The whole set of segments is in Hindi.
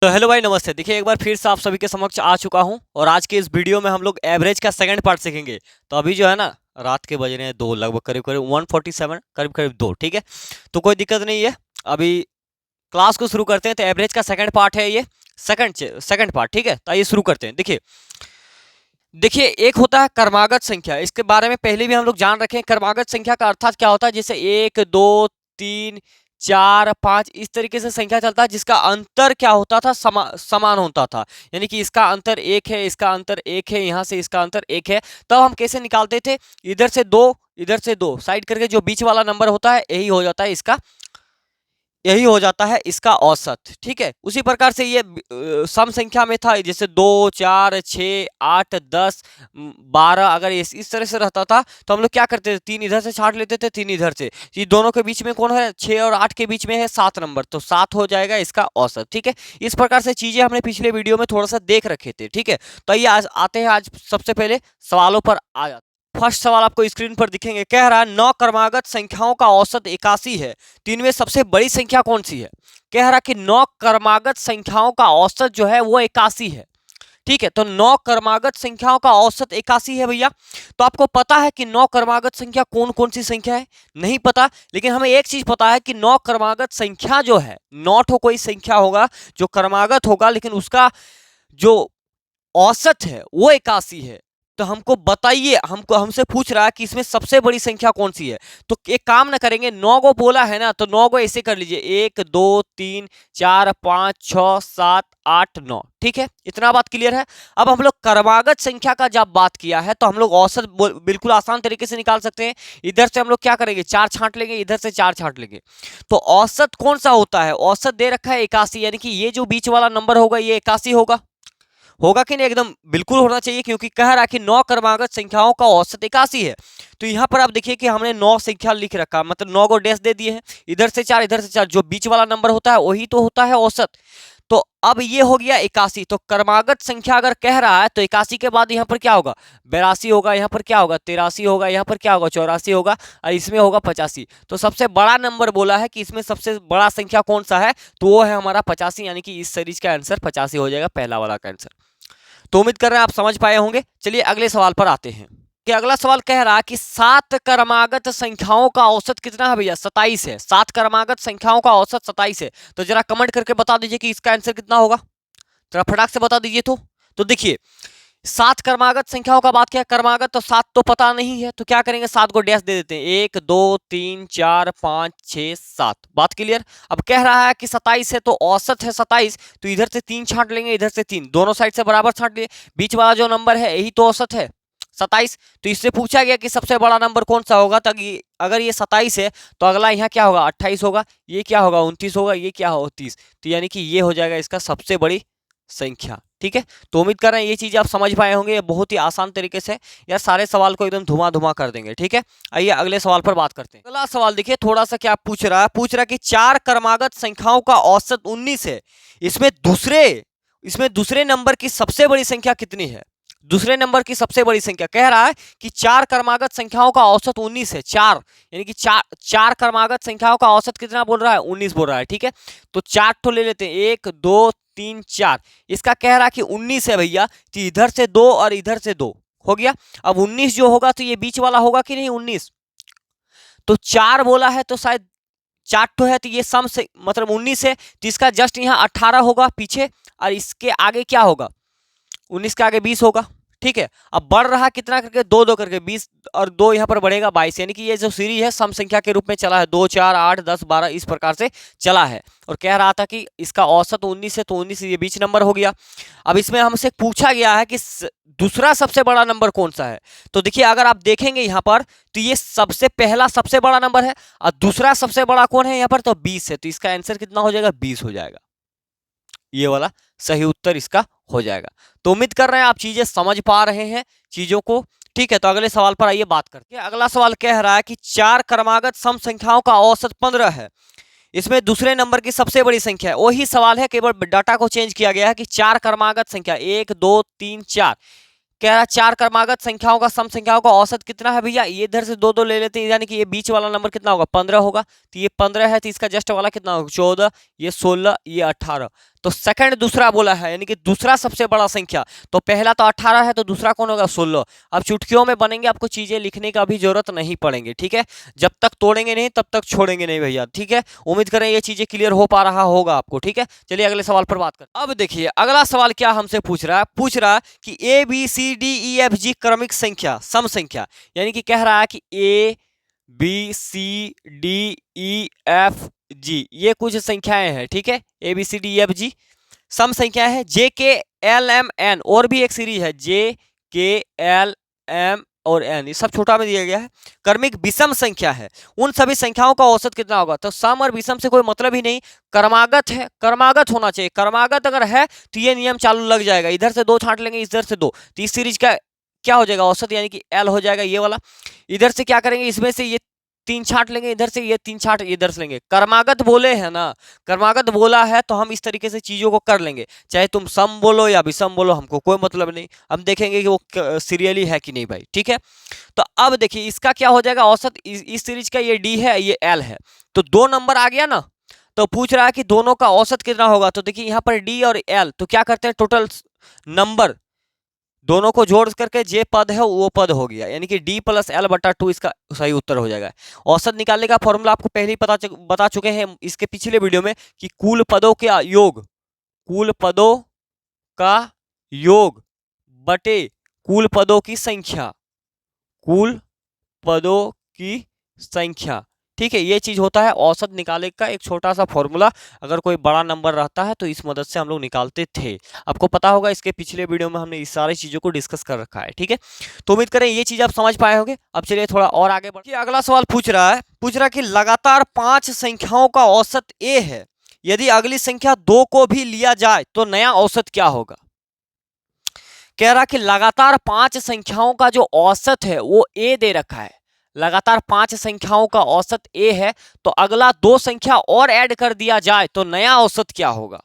तो हेलो भाई, नमस्ते। देखिए, एक बार फिर से आप सभी के समक्ष आ चुका हूं और आज के इस वीडियो में हम लोग एवरेज का सेकंड पार्ट सीखेंगे। तो अभी जो है ना, रात के बज रहे हैं 2, लगभग करीब करीब 147, करीब करीब 2। ठीक है, तो कोई दिक्कत नहीं है। अभी क्लास को शुरू करते हैं। तो एवरेज का सेकंड पार्ट है ये, सेकंड पार्ट। ठीक है, तो आइए शुरू करते हैं। देखिए देखिए एक होता है क्रमागत संख्या। इसके बारे में पहले भी हम लोग जान रखे हैं। क्रमागत संख्या का अर्थात क्या होता है, जैसे 1 2 3 4 5 इस तरीके से संख्या चलता है जिसका अंतर क्या होता था, समान होता था। यानी कि इसका अंतर 1 है, इसका अंतर 1 है, यहाँ से इसका अंतर 1 है। तब हम कैसे निकालते थे, इधर से 2 इधर से 2 साइड करके जो बीच वाला नंबर होता है यही हो जाता है इसका औसत। ठीक है, उसी प्रकार से ये सम संख्या में था, जैसे 2 4 6 8 10 12। अगर इस तरह से रहता था तो हम लोग क्या करते थे, 3 इधर से छांट लेते थे, 3 इधर से। ये दोनों के बीच में कौन है, 6 और 8 के बीच में है 7 नंबर, तो 7 हो जाएगा इसका औसत। ठीक है, इस प्रकार से चीजें हमने पिछले वीडियो में थोड़ा सा देख रखे थे। ठीक है, तो आइए आज आते हैं, आज सबसे पहले सवालों पर आ जाते। फर्स्ट सवाल आपको स्क्रीन पर दिखेंगे। कह रहा है 9 क्रमागत संख्याओं का औसत 81 है, तो इनमें सबसे बड़ी संख्या कौन सी है। कह रहा कि 9 क्रमागत संख्याओं का औसत जो है वो 81 है। ठीक है, तो 9 क्रमागत संख्याओं का औसत 81 है भैया। तो आपको पता है कि 9 क्रमागत संख्या कौन कौन सी संख्या है, नहीं पता। लेकिन हमें एक चीज पता है कि 9 क्रमागत संख्या जो है, नॉट हो कोई संख्या होगा जो क्रमागत होगा, लेकिन उसका जो औसत है वो 81 है। तो हमको बताइए, हमसे पूछ रहा है कि इसमें सबसे बड़ी संख्या कौन सी है। तो एक काम ना करेंगे, 9 को बोला है ना, तो 9 को ऐसे कर लीजिए, 1 2 3 4 5 6 7 8 9। ठीक है, इतना बात क्लियर है। अब हम लोग क्रमागत संख्या का जब बात किया है तो हम लोग औसत बिल्कुल आसान तरीके से निकाल सकते हैं। इधर से हम लोग क्या करेंगे, 4 छांट लेंगे, इधर से 4 छांट लेंगे। तो औसत कौन सा होता है, औसत दे रखा है 81, यानी कि ये जो बीच वाला नंबर होगा ये 81 होगा कि नहीं, एकदम बिल्कुल होना चाहिए, क्योंकि कह रहा है कि 9 क्रमागत संख्याओं का औसत 81 है। तो यहाँ पर आप देखिए कि हमने 9 संख्या लिख रखा, मतलब 9 को डैश दे दिए हैं, इधर से 4 इधर से 4, जो बीच वाला नंबर होता है वही तो होता है औसत। तो अब ये हो गया 81। तो क्रमागत संख्या अगर कह रहा है तो 81 के बाद यहाँ पर क्या होगा, 82 होगा, यहाँ पर क्या होगा, 83 होगा, यहाँ पर क्या होगा, 84 होगा, और इसमें होगा 85। तो सबसे बड़ा नंबर बोला है कि इसमें सबसे बड़ा संख्या कौन सा है, तो वो है हमारा 85, यानी कि इस सीरीज का आंसर 85 हो जाएगा, पहला वाला का आंसर। तो उम्मीद कर रहे हैं आप समझ पाए होंगे। चलिए अगले सवाल पर आते हैं कि अगला सवाल कह रहा है कि 7 क्रमागत संख्याओं का औसत कितना है भैया, 27 है। 7 क्रमागत संख्याओं का औसत 27 है। तो जरा कमेंट करके बता दीजिए कि इसका आंसर कितना होगा, जरा फटाक से बता दीजिए। तो देखिए 7 क्रमागत संख्याओं का बात किया, क्रमागत तो 7 तो पता नहीं है, तो क्या करेंगे, 7 को डैश दे देते हैं, 1 2 3 4 5 6 7। बात क्लियर। अब कह रहा है कि 27 है, तो औसत है 27, तो इधर से 3 छांट लेंगे, इधर से 3, दोनों साइड से बराबर छांट लिए, बीच वाला जो नंबर है यही तो औसत है 27। तो इससे पूछा गया कि सबसे बड़ा नंबर कौन सा होगा। तो अगर ये 27 है तो अगला यहाँ क्या होगा, 28 होगा, ये क्या होगा, 29 होगा, ये क्या होगा, 30। तो यानी कि ये हो जाएगा इसका सबसे बड़ी संख्या। ठीक है, तो उम्मीद कर रहे हैं ये चीज आप समझ पाए होंगे। ये बहुत ही आसान तरीके से यार सारे सवाल को एकदम धुआं धुआं कर देंगे। ठीक है, आइए अगले सवाल पर बात करते हैं। अगला सवाल देखिए, थोड़ा सा क्या पूछ रहा है कि 4 क्रमागत संख्याओं का औसत 19 है, इसमें दूसरे नंबर की सबसे बड़ी संख्या कितनी है। दूसरे नंबर की सबसे बड़ी संख्या कह रहा है कि 4 क्रमागत संख्याओं का औसत 19 है। 4 यानी कि चार क्रमागत संख्याओं का औसत कितना बोल रहा है, 19 बोल रहा है। ठीक है, तो 4 तो ले लेते हैं, 1 2 3 4। इसका कह रहा कि 19 है भैया, तो इधर से 2 और इधर से 2 हो गया। अब 19 जो होगा तो ये बीच वाला होगा कि नहीं, 19। तो 4 बोला है तो शायद 4 तो है, तो ये सम से मतलब 19 है, तो इसका जस्ट यहाँ 18 होगा पीछे, और इसके आगे क्या होगा, 19 के आगे 20 होगा। ठीक है, अब बढ़ रहा कितना करके, 2 2 करके, 20 और 2 यहाँ पर बढ़ेगा 22। यानी कि ये जो सीरीज है सम संख्या के रूप में चला है, 2 4 8 10 12 इस प्रकार से चला है। और कह रहा था कि इसका औसत 19 है, तो 19 ये बीच नंबर हो गया। अब इसमें हमसे पूछा गया है कि दूसरा सबसे बड़ा नंबर कौन सा है। तो देखिए अगर आप देखेंगे यहाँ पर, तो ये सबसे पहला सबसे बड़ा नंबर है, और दूसरा सबसे बड़ा कौन है यहाँ पर, तो 20 है। तो इसका आंसर कितना हो जाएगा, 20 हो जाएगा। ये वाला सही उत्तर इसका हो जाएगा। तो उम्मीद कर रहे हैं आप चीजें समझ पा रहे हैं चीजों को। ठीक है, तो अगले सवाल पर आइए बात करते हैं। अगला सवाल कह रहा है कि 4 क्रमागत सम संख्याओं का औसत 15 है, इसमें दूसरे नंबर की सबसे बड़ी संख्या है। वही सवाल है, केवल डाटा को चेंज किया गया है कि 4 क्रमागत संख्या 1 2 3 4। कह रहा 4 क्रमागत संख्याओं का सम संख्याओं का औसत कितना है भैया, ये इधर से 2 2 ले लेते हैं, यानी कि ये बीच वाला नंबर कितना होगा, 15 होगा। तो ये 15 है, तो इसका जस्ट वाला कितना होगा, 14, ये 16, ये 18। तो सेकंड दूसरा बोला है, यानी कि दूसरा सबसे बड़ा संख्या। तो पहला तो 18 है, तो दूसरा कौन होगा? 16। अब चुटकियों में बनेंगे, आपको चीजें लिखने का भी जरूरत नहीं पड़ेंगे, ठीक है। जब तक तोड़ेंगे नहीं तब तक छोड़ेंगे नहीं भैया, ठीक है। उम्मीद करें ये चीजें क्लियर हो पा रहा होगा आपको, ठीक है। चलिए अगले सवाल पर बात करें। अब देखिए अगला सवाल क्या हमसे पूछ रहा है, पूछ रहा है कि ABCDEFG क्रमिक संख्या, सम संख्या, यानी कि कह रहा है कि ABCDEFG ये कुछ संख्याएं हैं, ठीक है। ABCDEFG सम संख्या है। JKLMN और भी एक सीरीज है, JKLM और N, ये सब छोटा में दिया गया है। क्रमिक विषम संख्या है। उन सभी संख्याओं का औसत कितना होगा? तो सम और विषम से कोई मतलब ही नहीं, क्रमागत है, क्रमागत होना चाहिए। क्रमागत अगर है तो ये नियम चालू लग जाएगा, इधर से 2 छांट लेंगे, इधर से 2, तो इस सीरीज का क्या हो जाएगा? औसत यानी कि L हो जाएगा ये वाला। इधर से क्या करेंगे, इसमें से ये 3 छांट लेंगे, इधर से ये 3 छांट इधर से लेंगे। क्रमागत बोले है ना, क्रमागत बोला है तो हम इस तरीके से चीजों को कर लेंगे, चाहे तुम सम बोलो या विषम बोलो, हमको कोई मतलब नहीं। हम देखेंगे कि वो सीरियली है कि नहीं भाई, ठीक है। तो अब देखिए इसका क्या हो जाएगा औसत, इस सीरीज का ये D है, ये L है, तो 2 नंबर आ गया ना। तो पूछ रहा है कि दोनों का औसत कितना होगा। तो देखिए यहाँ पर D और L, तो क्या करते हैं, टोटल नंबर दोनों को जोड़ करके जे पद है वो पद हो गया, यानी कि D+L/2 इसका सही उत्तर हो जाएगा। औसत निकालने का फॉर्मूला आपको पहले ही बता चुके हैं इसके पिछले वीडियो में, कि कुल पदों का योग, कुल पदों का योग बटे कुल पदों की संख्या, कुल पदों की संख्या, ठीक है। ये चीज होता है औसत निकालने का एक छोटा सा फॉर्मूला। अगर कोई बड़ा नंबर रहता है तो इस मदद से हम लोग निकालते थे, आपको पता होगा, इसके पिछले वीडियो में हमने इस सारी चीजों को डिस्कस कर रखा है, ठीक है। तो उम्मीद करें ये चीज आप समझ पाए होंगे। अब चलिए थोड़ा और आगे बढ़िए। अगला सवाल पूछ रहा है कि लगातार 5 संख्याओं का औसत A है, यदि अगली संख्या 2 को भी लिया जाए तो नया औसत क्या होगा? कह रहा कि लगातार 5 संख्याओं का जो औसत है वो A दे रखा है। लगातार 5 संख्याओं का औसत A है, तो अगला 2 संख्या और ऐड कर दिया जाए तो नया औसत क्या होगा?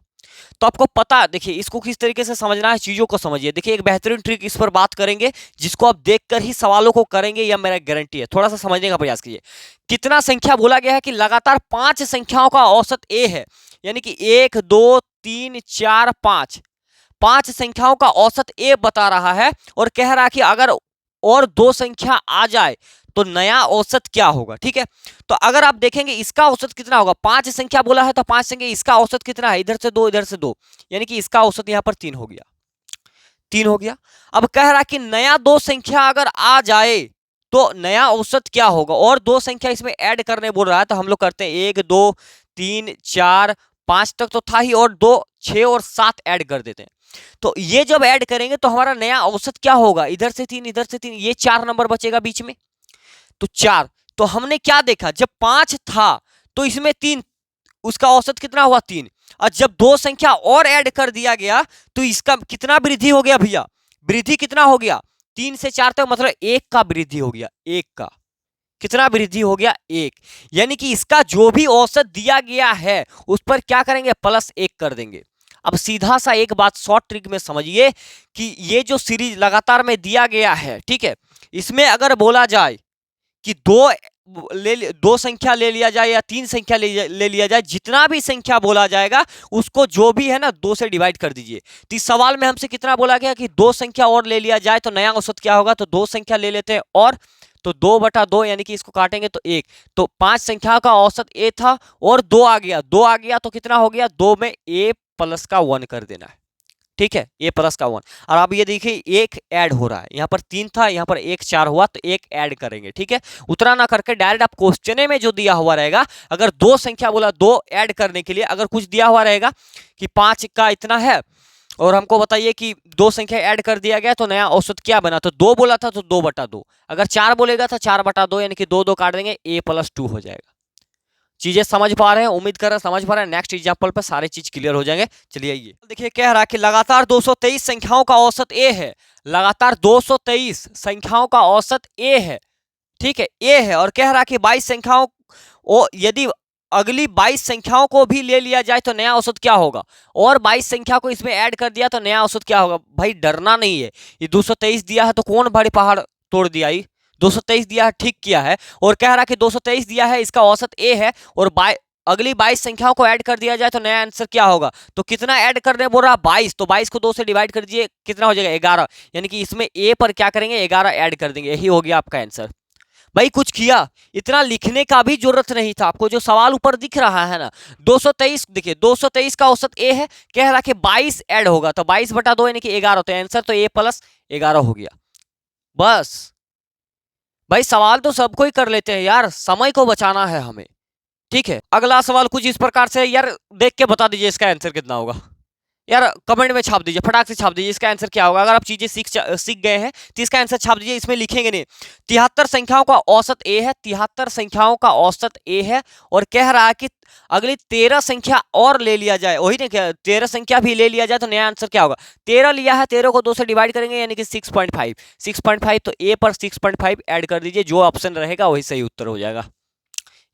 तो आपको पता, देखिए इसको किस तरीके से समझना है, चीजों को समझिए। देखिए एक बेहतरीन ट्रिक इस पर बात करेंगे, जिसको आप देखकर ही सवालों को करेंगे, यह मेरा गारंटी है। थोड़ा सा समझने का प्रयास कीजिए। कितना संख्या बोला गया है कि लगातार 5 संख्याओं का औसत A है, यानी कि 1 2 3 4 5, 5 संख्याओं का औसत A बता रहा है, और कह रहा है कि अगर और 2 संख्या आ जाए तो नया औसत क्या होगा, ठीक है। तो अगर आप देखेंगे इसका औसत कितना होगा, 5 संख्या बोला है तो 5 संख्या, इसका औसत कितना है, इधर से 2 इधर से 2, यानी कि इसका औसत यहां पर 3 हो गया, 3 हो गया। अब कह रहा है कि नया 2 संख्या अगर आ जाए तो नया औसत क्या होगा, और 2 संख्या इसमें ऐड करने बोल रहा है, तो हम लोग करते हैं 1 2 3 4 5 तक तो था ही, और 2 6 और 7 ऐड कर देते हैं। तो ये जब ऐड करेंगे तो हमारा नया औसत क्या होगा, इधर से 3 इधर से 3, ये 4 नंबर बचेगा बीच में, तो 4। तो हमने क्या देखा, जब 5 था तो इसमें 3, उसका औसत कितना हुआ 3, और जब 2 संख्या और ऐड कर दिया गया तो इसका कितना वृद्धि हो गया भैया, वृद्धि कितना हो गया, 3 से 4 तक, मतलब 1 का वृद्धि हो गया, 1 का कितना वृद्धि हो गया, 1। यानी कि इसका जो भी औसत दिया गया है उस पर क्या करेंगे, +1 कर देंगे। अब सीधा सा एक बात शॉर्ट ट्रिक में समझिए कि ये जो सीरीज लगातार में दिया गया है, ठीक है, इसमें अगर बोला जाए कि 2 संख्या ले लिया जाए या 3 संख्या ले लिया जाए, जितना भी संख्या बोला जाएगा उसको जो भी है ना 2 से डिवाइड कर दीजिए। तो इस सवाल में हमसे कितना बोला गया कि 2 संख्या और ले लिया जाए तो नया औसत क्या होगा, तो 2 संख्या ले लेते हैं, और तो 2/2, यानी कि इसको काटेंगे तो 1, तो 5 संख्या का औसत A था और 2 आ गया, 2 आ गया तो कितना हो गया, 2 में A प्लस का 1 कर देना है, ठीक है, A प्लस का 1। और अब ये देखिए 1 ऐड हो रहा है, यहाँ पर 3 था, यहाँ पर 1 4 हुआ, तो 1 ऐड करेंगे, ठीक है। उतना ना करके डायरेक्ट आप क्वेश्चन में जो दिया हुआ रहेगा, अगर 2 संख्या बोला 2 ऐड करने के लिए, अगर कुछ दिया हुआ रहेगा कि 5 का इतना है और हमको बताइए कि 2 संख्या ऐड कर दिया गया तो नया औसत क्या बना, तो 2 बोला था तो 2/2, अगर 4 बोलेगा तो 4/2, यानी कि 2 2 काट देंगे, A+2 हो जाएगा। चीजें समझ पा रहे हैं, उम्मीद कर रहे हैं समझ पा रहे हैं। नेक्स्ट एग्जांपल पर सारी चीज क्लियर हो जाएंगे। चलिए ये देखिए कह रहा है कि लगातार 223 संख्याओं का औसत A है, लगातार 223 संख्याओं का औसत A है, ठीक है, A है, और कह रहा है कि 22 संख्याओं यदि अगली 22 संख्याओं को भी ले लिया जाए तो नया औसत क्या होगा, और 22 संख्या को इसमें ऐड कर दिया तो नया औसत क्या होगा। भाई डरना नहीं है, ये 223 दिया है तो कौन बड़े पहाड़ तोड़ दिया, 223 दिया है, ठीक किया है, और कह रहा है कि 223 दिया है, इसका औसत A है, और अगली 22 संख्याओं को ऐड कर दिया जाए तो नया आंसर क्या होगा। तो कितना ऐड करने बोल रहा 22, तो 22 को 2 से डिवाइड कर दीजिए, कितना हो जाएगा 11, यानी कि इसमें ए पर क्या करेंगे 11 ऐड कर देंगे, यही हो गया आपका आंसर। भाई कुछ किया, इतना लिखने का भी जरूरत नहीं था आपको। जो सवाल ऊपर दिख रहा है ना 223, देखिए 223 का औसत ए है, कह रहा कि 22 ऐड होगा, तो 22/2 यानी कि 11, तो आंसर तो ए प्लस 11 हो गया बस। भाई सवाल तो सबको ही कर लेते हैं यार, समय को बचाना है हमें, ठीक है। अगला सवाल कुछ इस प्रकार से, यार देख के बता दीजिए इसका आंसर कितना होगा, यार कमेंट में छाप दीजिए, फटाक से छाप दीजिए इसका आंसर क्या होगा। अगर आप चीजें सीख गए हैं तो इसका आंसर छाप दीजिए, इसमें लिखेंगे नहीं। 73 संख्याओं का औसत ए है, 73 संख्याओं का औसत ए है, और कह रहा है कि अगली 13 संख्या और ले लिया जाए, वही नहीं क्या 13 संख्या भी ले लिया जाए तो नया आंसर क्या होगा। 13 लिया है, 13 को 2 से डिवाइड करेंगे यानी कि 6.5, 6.5, तो ए पर 6.5 ऐड कर दीजिए, जो ऑप्शन रहेगा वही सही उत्तर हो जाएगा,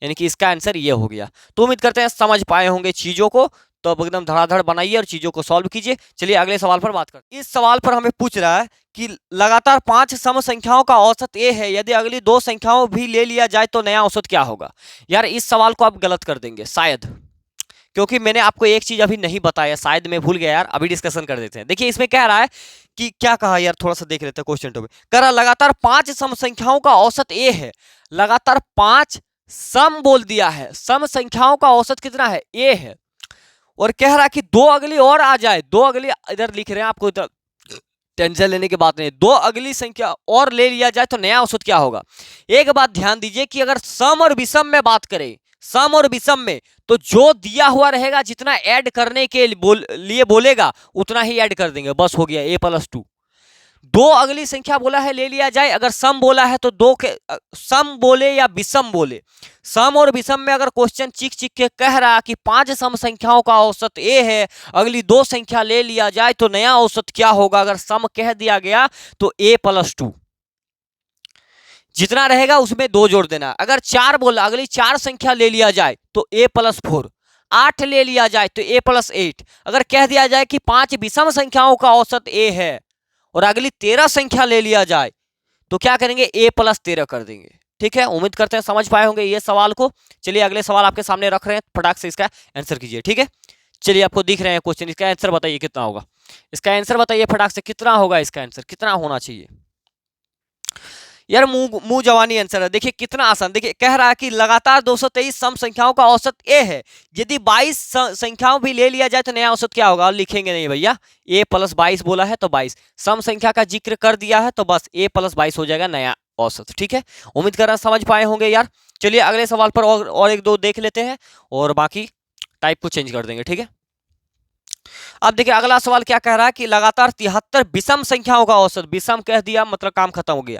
यानी कि इसका आंसर ये हो गया। तो उम्मीद करते हैं समझ पाए होंगे चीजों को, तो अब एकदम धड़ाधड़ बनाइए और चीजों को सॉल्व कीजिए। चलिए अगले सवाल पर बात करते हैं। इस सवाल पर हमें पूछ रहा है कि लगातार 5 सम संख्याओं का औसत ए है, यदि अगली 2 संख्याओं भी ले लिया जाए तो नया औसत क्या होगा। यार इस सवाल को आप गलत कर देंगे शायद, क्योंकि मैंने आपको एक चीज अभी नहीं बताया, शायद मैं भूल गया यार, अभी डिस्कशन कर देते हैं। देखिए इसमें कह रहा है कि क्या कहा यार, थोड़ा सा देख लेते हैं क्वेश्चन टू में। कह रहा लगातार 5 सम संख्याओं का औसत ए है, लगातार 5 सम बोल दिया है, सम संख्याओं का औसत कितना है ए है, और कह रहा कि 2 अगली और आ जाए, 2 अगली इधर लिख रहे हैं, आपको इधर टेंशन लेने की बात नहीं, 2 अगली संख्या और ले लिया जाए तो नया औसत क्या होगा। एक बात ध्यान दीजिए कि अगर सम और विषम में बात करें, सम और विषम में, तो जो दिया हुआ रहेगा जितना ऐड करने के लिए बोलेगा उतना ही ऐड कर देंगे, बस हो गया a+2। 2 अगली संख्या बोला है ले लिया जाए, अगर सम बोला है तो 2 के सम बोले या विषम बोले, सम और विषम में अगर क्वेश्चन चिक चिक के कह रहा कि 5 सम संख्याओं का औसत ए है, अगली 2 संख्या ले लिया जाए तो नया औसत क्या होगा। अगर सम कह दिया गया तो a+2, जितना रहेगा उसमें 2 जोड़ देना। अगर 4 बोला अगली 4 संख्या ले लिया जाए तो a+4, 8 ले लिया जाए तो a+8। अगर कह दिया जाए कि 5 विषम संख्याओं का औसत ए है और अगली 13 संख्या ले लिया जाए तो क्या करेंगे a+13 कर देंगे, ठीक है। उम्मीद करते हैं समझ पाए होंगे ये सवाल को। चलिए अगले सवाल आपके सामने रख रहे हैं, फटाक से इसका आंसर कीजिए, ठीक है। चलिए आपको दिख रहे हैं क्वेश्चन, इसका आंसर बताइए कितना होगा, इसका आंसर बताइए फटाक से, कितना होगा इसका आंसर, कितना होना चाहिए। यार मुंह जवानी आंसर है, देखिए कितना आसान। देखिए कह रहा है कि लगातार 223 सम संख्याओं का औसत ए है, यदि 22 संख्याओं भी ले लिया जाए तो नया औसत क्या होगा, और लिखेंगे नहीं भैया, a+22 बोला है तो 22 सम संख्या का जिक्र कर दिया है तो बस a+22 हो जाएगा नया औसत, ठीक है। उम्मीद कर रहा समझ पाए होंगे यार। चलिए अगले सवाल पर और एक दो देख लेते हैं और बाकी टाइप को चेंज कर देंगे, ठीक है। अब देखिए अगला सवाल क्या कह रहा है कि लगातार 73 विषम संख्याओं का औसत, विषम कह दिया मतलब काम खत्म हो गया,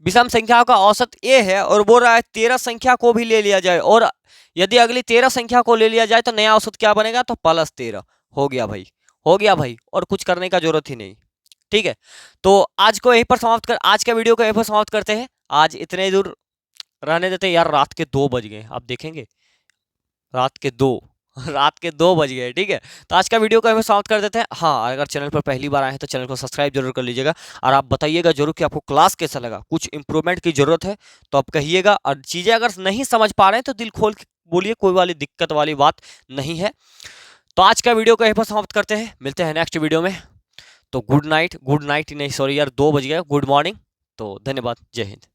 विषम संख्याओं का औसत ए है और बोल रहा है 13 संख्या को भी ले लिया जाए, और यदि अगली 13 संख्या को ले लिया जाए तो नया औसत क्या बनेगा, तो +13 हो गया भाई, हो गया भाई, और कुछ करने का जरूरत ही नहीं, ठीक है। तो आज को यहीं पर आज का वीडियो को यहीं पर समाप्त करते हैं। आज इतने दूर रहने देते हैं यार, रात के 2 बज गए, आप देखेंगे रात के 2 रात के 2 बज गए, ठीक है। तो आज का वीडियो को हमें समाप्त कर देते हैं। हाँ अगर चैनल पर पहली बार आए हैं तो चैनल को सब्सक्राइब जरूर कर लीजिएगा, और आप बताइएगा जरूर कि आपको क्लास कैसा लगा, कुछ इंप्रूवमेंट की जरूरत है तो आप कहिएगा, और चीज़ें अगर नहीं समझ पा रहे हैं तो दिल खोल के बोलिए, कोई वाली दिक्कत वाली बात नहीं है। तो आज का वीडियो को यहीं पर समाप्त करते हैं, मिलते हैं नेक्स्ट वीडियो में। तो गुड नाइट नहीं सॉरी यार 2 बज गए, गुड मॉर्निंग। तो धन्यवाद, जय हिंद।